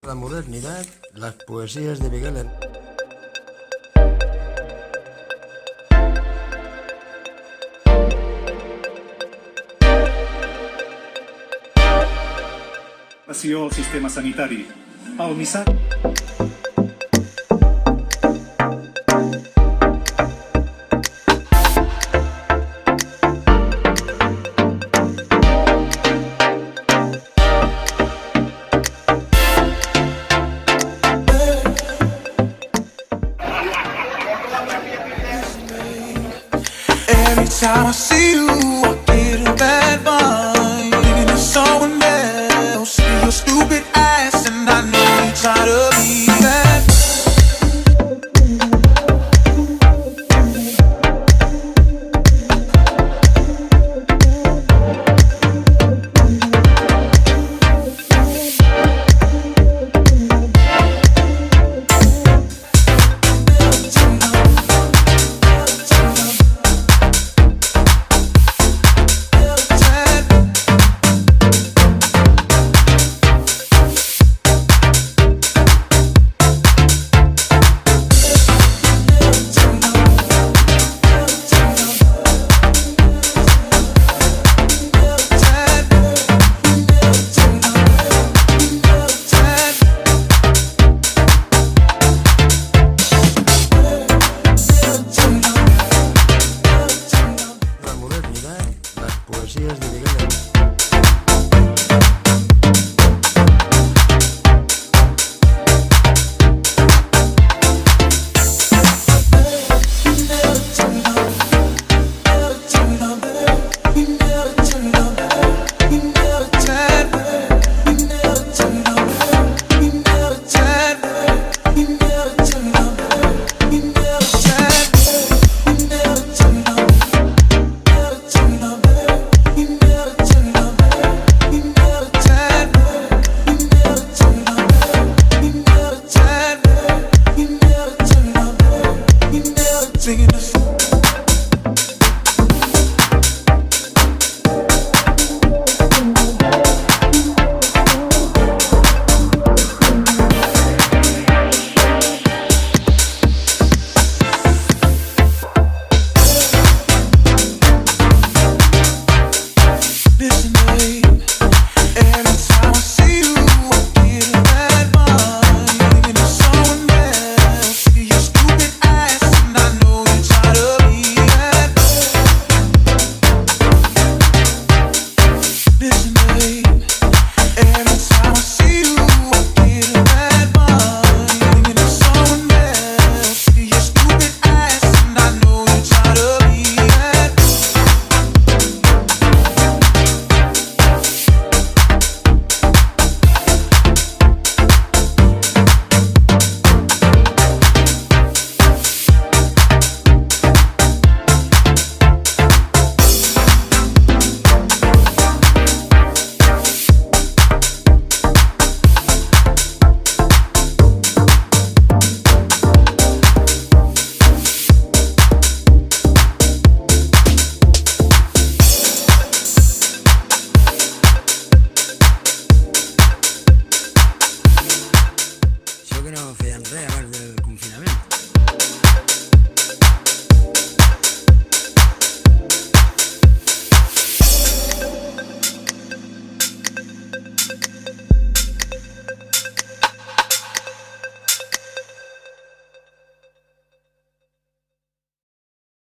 La modernidad, las poesías de Miguel Hernández. El sistema sanitari. El missatge... Every time I see you, I get a bad vibe. Thinking of someone else. See your stupid ass, and I know you try to be that. Poesías de Miguel Hernández. Singing the song. Listen, babe. Every time I see you, I get a bad vibe. Thinking of someone else. See your stupid ass, and I know you try to be that. Listen, babe. Every time I see you, I get a bad vibe. Thinking of someone else. See your stupid ass, and I know you try to be that. Això que no feien res abans